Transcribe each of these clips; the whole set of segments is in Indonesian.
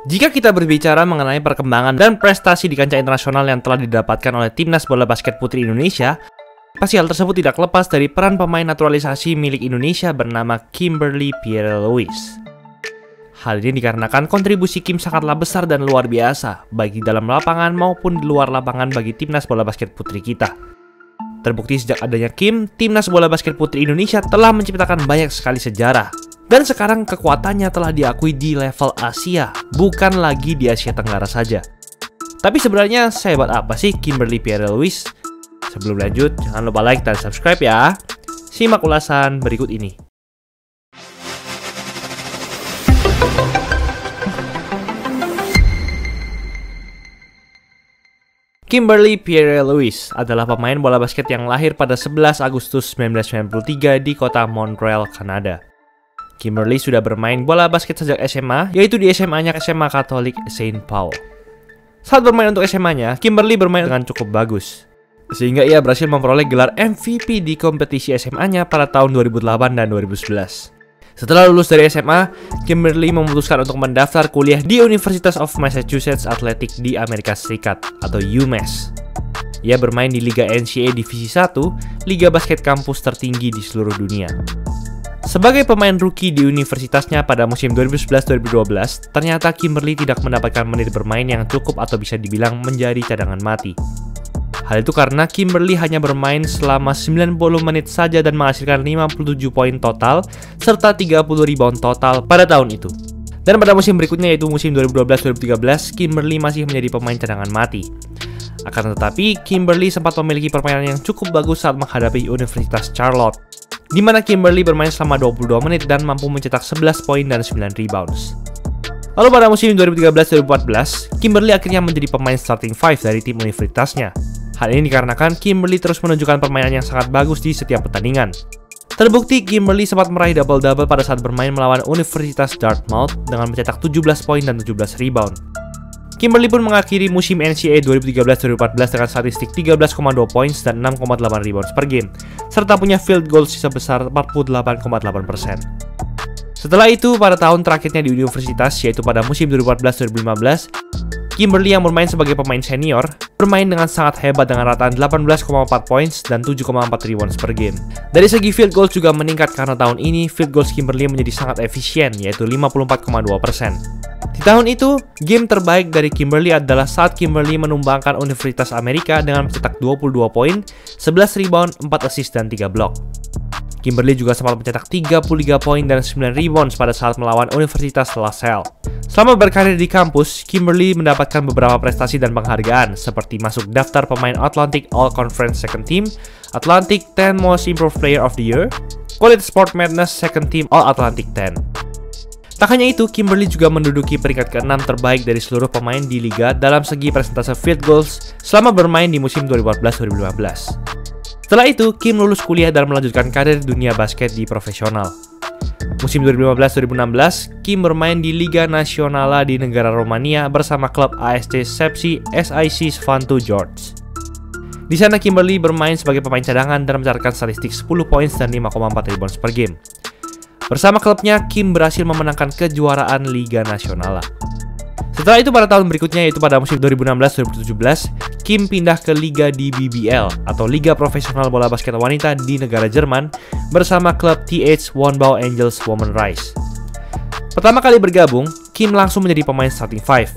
Jika kita berbicara mengenai perkembangan dan prestasi di kancah internasional yang telah didapatkan oleh Timnas Bola Basket Putri Indonesia, pasti hal tersebut tidak lepas dari peran pemain naturalisasi milik Indonesia bernama Kimberly Pierre-Louis. Hal ini dikarenakan kontribusi Kim sangatlah besar dan luar biasa, baik di dalam lapangan maupun di luar lapangan bagi Timnas Bola Basket Putri kita. Terbukti sejak adanya Kim, Timnas Bola Basket Putri Indonesia telah menciptakan banyak sekali sejarah. Dan sekarang kekuatannya telah diakui di level Asia, bukan lagi di Asia Tenggara saja. Tapi sebenarnya sehebat apa sih Kimberly Pierre-Louis? Sebelum lanjut, jangan lupa like dan subscribe ya. Simak ulasan berikut ini. Kimberly Pierre-Louis adalah pemain bola basket yang lahir pada 11 Agustus 1993 di kota Montreal, Kanada. Kimberly sudah bermain bola basket sejak SMA, yaitu di SMA-nya SMA Katolik Saint Paul. Saat bermain untuk SMA-nya, Kimberly bermain dengan cukup bagus, sehingga ia berhasil memperoleh gelar MVP di kompetisi SMA-nya pada tahun 2008 dan 2011. Setelah lulus dari SMA, Kimberly memutuskan untuk mendaftar kuliah di University of Massachusetts Athletic di Amerika Serikat atau UMass. Ia bermain di Liga NCAA Divisi 1, liga basket kampus tertinggi di seluruh dunia. Sebagai pemain rookie di universitasnya pada musim 2011-2012, ternyata Kimberly tidak mendapatkan menit bermain yang cukup atau bisa dibilang menjadi cadangan mati. Hal itu karena Kimberly hanya bermain selama 90 menit saja dan menghasilkan 57 poin total serta 30 rebound total pada tahun itu. Dan pada musim berikutnya yaitu musim 2012-2013, Kimberly masih menjadi pemain cadangan mati. Akan tetapi, Kimberly sempat memiliki permainan yang cukup bagus saat menghadapi Universitas Charlotte, di mana Kimberly bermain selama 22 menit dan mampu mencetak 11 poin dan 9 rebounds. Lalu pada musim 2013-2014, Kimberly akhirnya menjadi pemain starting five dari tim universitasnya. Hal ini dikarenakan Kimberly terus menunjukkan permainan yang sangat bagus di setiap pertandingan. Terbukti Kimberly sempat meraih double-double pada saat bermain melawan Universitas Dartmouth dengan mencetak 17 poin dan 17 rebound. Kimberly pun mengakhiri musim NCAA 2013-2014 dengan statistik 13,2 points dan 6,8 rebounds per game, serta punya field goals sebesar 48,8%. Setelah itu, pada tahun terakhirnya di universitas, yaitu pada musim 2014-2015, Kimberly yang bermain sebagai pemain senior, bermain dengan sangat hebat dengan rataan 18,4 points dan 7,4 rebounds per game. Dari segi field goals juga meningkat karena tahun ini field goals Kimberly menjadi sangat efisien, yaitu 54,2%. Di tahun itu, game terbaik dari Kimberly adalah saat Kimberly menumbangkan Universitas Amerika dengan mencetak 22 poin, 11 rebound, 4 assist, dan 3 blok. Kimberly juga sempat mencetak 33 poin dan 9 rebounds pada saat melawan Universitas La Salle. Selama berkarir di kampus, Kimberly mendapatkan beberapa prestasi dan penghargaan, seperti masuk daftar pemain Atlantic All-Conference Second Team, Atlantic 10 Most Improved Player of the Year, College Sport Madness Second Team All-Atlantic 10. Tak hanya itu, Kimberly juga menduduki peringkat ke-6 terbaik dari seluruh pemain di liga dalam segi persentase field goals selama bermain di musim 2014-2015. Setelah itu, Kim lulus kuliah dan melanjutkan karir dunia basket di profesional. Musim 2015-2016, Kim bermain di Liga Națională di negara Romania bersama klub ASC Sepsi SIC Sfântu George. Di sana Kimberly bermain sebagai pemain cadangan dan mencatatkan statistik 10 points dan 5,4 rebounds per game. Bersama klubnya, Kim berhasil memenangkan kejuaraan Liga Națională. Setelah itu pada tahun berikutnya, yaitu pada musim 2016-2017, Kim pindah ke Liga DBBL atau Liga Profesional Bola Basket Wanita di negara Jerman bersama klub TH Wonbau Angels Women Rise. Pertama kali bergabung, Kim langsung menjadi pemain starting five.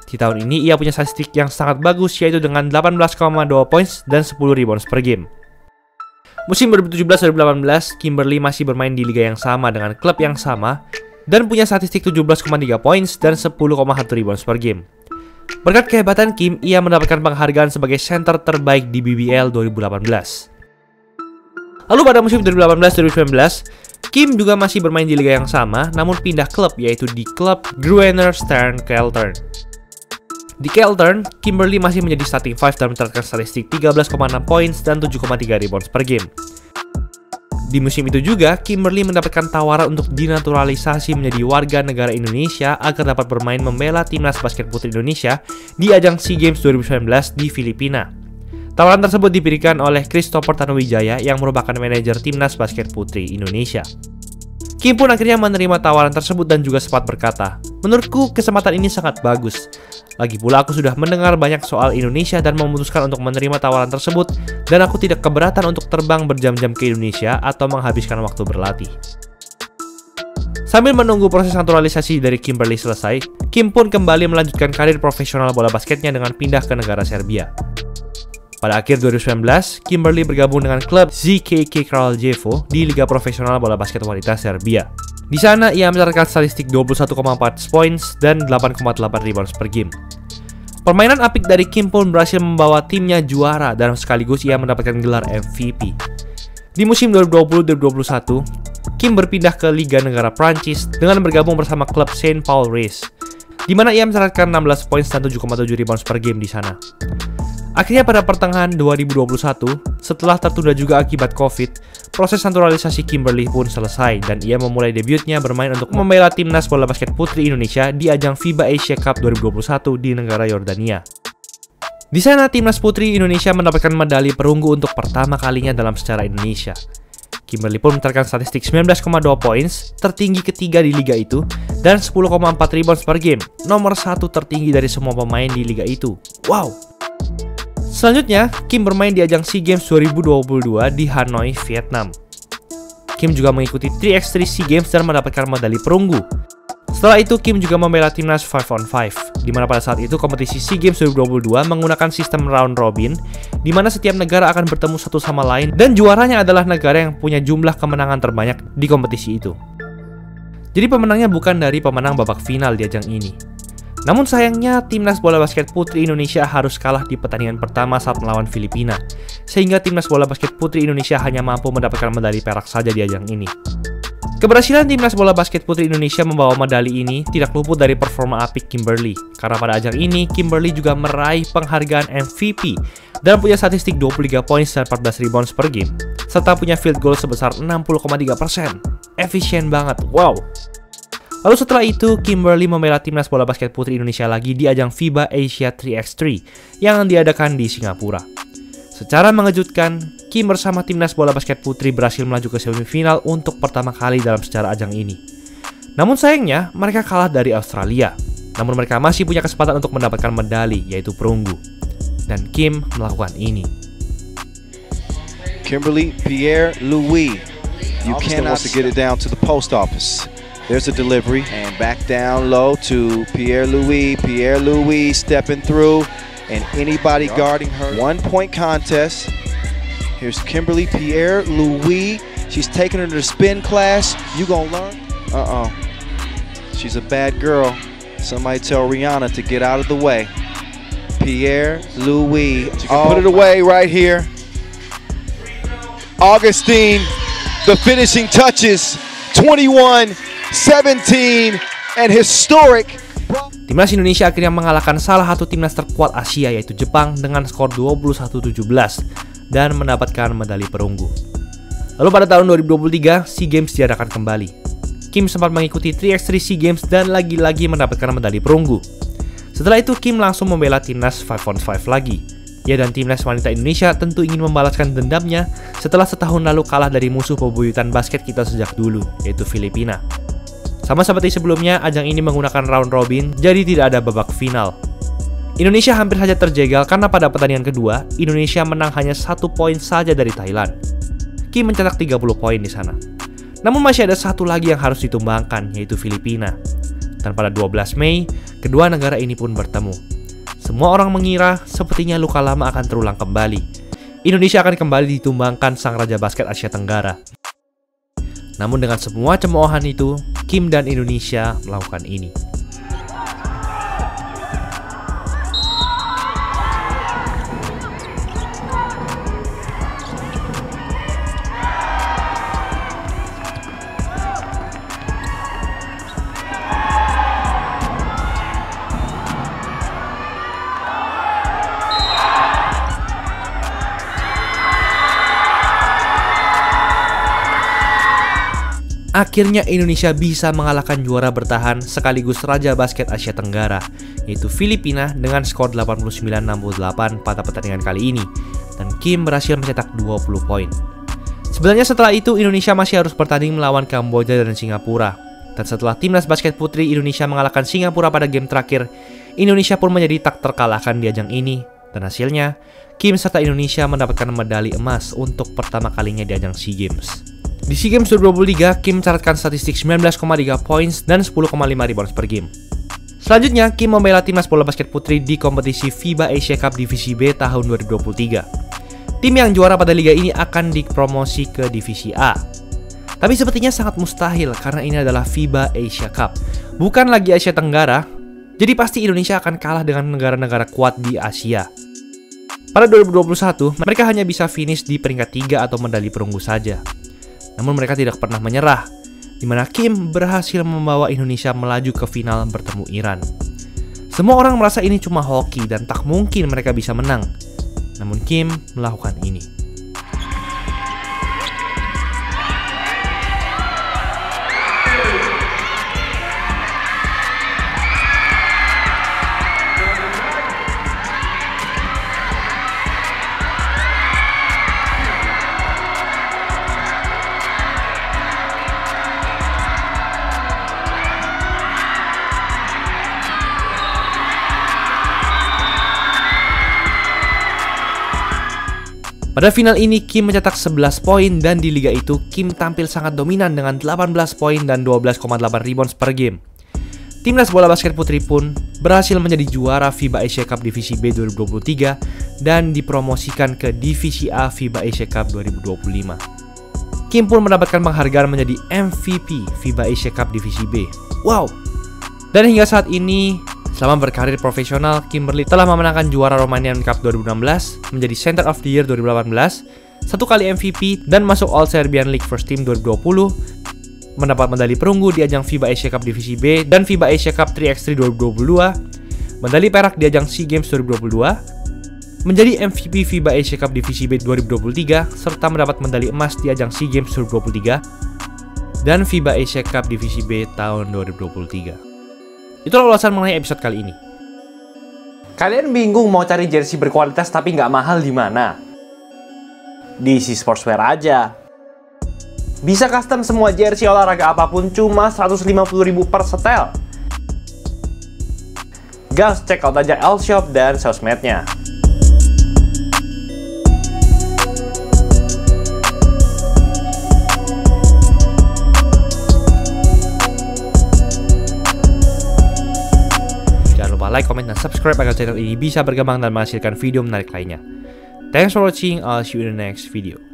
Di tahun ini ia punya statistik yang sangat bagus, yaitu dengan 18,2 points dan 10 rebounds per game. Musim 2017-2018, Kimberly masih bermain di liga yang sama dengan klub yang sama dan punya statistik 17,3 points dan 10,1 rebounds per game. Berkat kehebatan Kim, ia mendapatkan penghargaan sebagai center terbaik di BBL 2018. Lalu pada musim 2018-2019, Kim juga masih bermain di liga yang sama, namun pindah klub, yaitu di klub Gruener Stern Keltern. Di Keltern, Kimberly masih menjadi starting five dan mencatatkan statistik 13,6 points dan 7,3 rebounds per game. Di musim itu juga, Kimberly mendapatkan tawaran untuk dinaturalisasi menjadi warga negara Indonesia agar dapat bermain membela timnas basket putri Indonesia di ajang SEA Games 2019 di Filipina. Tawaran tersebut diberikan oleh Christopher Tanuwijaya yang merupakan manajer timnas basket putri Indonesia. Kim pun akhirnya menerima tawaran tersebut dan juga sempat berkata, "Menurutku kesempatan ini sangat bagus. Lagi pula aku sudah mendengar banyak soal Indonesia dan memutuskan untuk menerima tawaran tersebut dan aku tidak keberatan untuk terbang berjam-jam ke Indonesia atau menghabiskan waktu berlatih." Sambil menunggu proses naturalisasi dari Kimberly selesai, Kim pun kembali melanjutkan karir profesional bola basketnya dengan pindah ke negara Serbia. Pada akhir 2019, Kimberly bergabung dengan klub ZKK Kraljevo di Liga Profesional Bola Basket Wanita Serbia. Di sana, ia mencatatkan statistik 21,4 points dan 8,8 rebounds per game. Permainan apik dari Kim pun berhasil membawa timnya juara dan sekaligus ia mendapatkan gelar MVP. Di musim 2020-2021, Kim berpindah ke Liga Negara Prancis dengan bergabung bersama klub Saint Paul Race, di mana ia mencatatkan 16 points dan 7,7 rebounds per game di sana. Akhirnya pada pertengahan 2021, setelah tertunda juga akibat COVID, proses naturalisasi Kimberly pun selesai dan ia memulai debutnya bermain untuk membela timnas bola basket putri Indonesia di ajang FIBA Asia Cup 2021 di negara Yordania. Di sana, timnas putri Indonesia mendapatkan medali perunggu untuk pertama kalinya dalam sejarah Indonesia. Kimberly pun mencatatkan statistik 19,2 points, tertinggi ketiga di liga itu, dan 10,4 rebounds per game, nomor 1 tertinggi dari semua pemain di liga itu. Wow! Selanjutnya, Kim bermain di ajang SEA Games 2022 di Hanoi, Vietnam. Kim juga mengikuti 3x3 SEA Games dan mendapatkan medali perunggu. Setelah itu, Kim juga membela timnas 5-on-5, di mana pada saat itu kompetisi SEA Games 2022 menggunakan sistem round robin, di mana setiap negara akan bertemu satu sama lain dan juaranya adalah negara yang punya jumlah kemenangan terbanyak di kompetisi itu. Jadi pemenangnya bukan dari pemenang babak final di ajang ini. Namun sayangnya, timnas bola basket putri Indonesia harus kalah di pertandingan pertama saat melawan Filipina, sehingga timnas bola basket putri Indonesia hanya mampu mendapatkan medali perak saja di ajang ini. Keberhasilan timnas bola basket putri Indonesia membawa medali ini tidak luput dari performa apik Kimberly, karena pada ajang ini Kimberly juga meraih penghargaan MVP dan punya statistik 23 poin dan 14 rebounds per game, serta punya field goal sebesar 60,3%. Efisien banget, wow! Lalu setelah itu, Kimberly membela timnas bola basket putri Indonesia lagi di ajang FIBA Asia 3x3 yang diadakan di Singapura. Secara mengejutkan, Kim bersama timnas bola basket putri berhasil melaju ke semifinal untuk pertama kali dalam sejarah ajang ini. Namun sayangnya, mereka kalah dari Australia. Namun mereka masih punya kesempatan untuk mendapatkan medali, yaitu perunggu. Dan Kim melakukan ini. Kimberly Pierre-Louis, you cannot get it down to the post office. There's a delivery, and back down low to Pierre-Louis. Pierre-Louis stepping through, and anybody guarding her. 1-point contest. Here's Kimberly Pierre-Louis. She's taking her to the spin class. You gonna learn? She's a bad girl. Somebody tell Rihanna to get out of the way. Pierre-Louis. She can put it away right here. Augustine, the finishing touches. 21-17 and historic. Timnas Indonesia akhirnya mengalahkan salah satu timnas terkuat Asia, yaitu Jepang, dengan skor 21-17 dan mendapatkan medali perunggu. Lalu pada tahun 2023, SEA Games diadakan kembali. Kim sempat mengikuti 3x3 SEA Games dan lagi-lagi mendapatkan medali perunggu. Setelah itu, Kim langsung membela timnas 5-on-5 lagi. Ia dan timnas wanita Indonesia tentu ingin membalaskan dendamnya setelah setahun lalu kalah dari musuh pebuyutan basket kita sejak dulu, yaitu Filipina. Sama seperti sebelumnya, ajang ini menggunakan round robin, jadi tidak ada babak final. Indonesia hampir saja terjegal karena pada pertandingan kedua, Indonesia menang hanya 1 poin saja dari Thailand. Kim mencetak 30 poin di sana. Namun masih ada satu lagi yang harus ditumbangkan, yaitu Filipina. Dan pada 12 Mei, kedua negara ini pun bertemu. Semua orang mengira sepertinya luka lama akan terulang kembali. Indonesia akan kembali ditumbangkan sang raja basket Asia Tenggara. Namun dengan semua cemoohan itu, Kim dan Indonesia melakukan ini. Akhirnya Indonesia bisa mengalahkan juara bertahan sekaligus raja basket Asia Tenggara, yaitu Filipina dengan skor 89-68 pada pertandingan kali ini, dan Kim berhasil mencetak 20 poin. Sebenarnya setelah itu Indonesia masih harus bertanding melawan Kamboja dan Singapura. Dan setelah timnas basket putri Indonesia mengalahkan Singapura pada game terakhir, Indonesia pun menjadi tak terkalahkan di ajang ini. Dan hasilnya, Kim serta Indonesia mendapatkan medali emas untuk pertama kalinya di ajang SEA Games. Di SEA Games 2023, Kim mencatatkan statistik 19,3 points dan 10,5 rebounds per game. Selanjutnya, Kim membela timnas bola basket putri di kompetisi FIBA Asia Cup Divisi B tahun 2023. Tim yang juara pada liga ini akan dipromosi ke Divisi A. Tapi sepertinya sangat mustahil karena ini adalah FIBA Asia Cup, bukan lagi Asia Tenggara, jadi pasti Indonesia akan kalah dengan negara-negara kuat di Asia. Pada 2021, mereka hanya bisa finish di peringkat 3 atau medali perunggu saja. Namun mereka tidak pernah menyerah, di mana Kim berhasil membawa Indonesia melaju ke final bertemu Iran. Semua orang merasa ini cuma hoki dan tak mungkin mereka bisa menang. Namun Kim melakukan ini. Pada final ini, Kim mencetak 11 poin dan di liga itu, Kim tampil sangat dominan dengan 18 poin dan 12,8 rebounds per game. Timnas bola basket putri pun berhasil menjadi juara FIBA Asia Cup Divisi B 2023 dan dipromosikan ke Divisi A FIBA Asia Cup 2025. Kim pun mendapatkan penghargaan menjadi MVP FIBA Asia Cup Divisi B. Wow! Dan hingga saat ini, selama berkarir profesional, Kimberly telah memenangkan juara Romanian Cup 2016, menjadi Center of the Year 2018, 1 kali MVP, dan masuk All Serbian League First Team 2020, mendapat medali perunggu di ajang FIBA Asia Cup Divisi B dan FIBA Asia Cup 3x3 2022, medali perak di ajang SEA Games 2022, menjadi MVP FIBA Asia Cup Divisi B 2023, serta mendapat medali emas di ajang SEA Games 2023, dan FIBA Asia Cup Divisi B tahun 2023. Itulah ulasan mengenai episode kali ini. Kalian bingung mau cari jersey berkualitas tapi nggak mahal di mana? Di DC Sportswear aja. Bisa custom semua jersey olahraga apapun cuma 150.000 per setel. Guys, check out aja L-Shop dan sosmednya. Like, comment, dan subscribe agar channel ini bisa berkembang dan menghasilkan video menarik lainnya. Thanks for watching, I'll see you in the next video.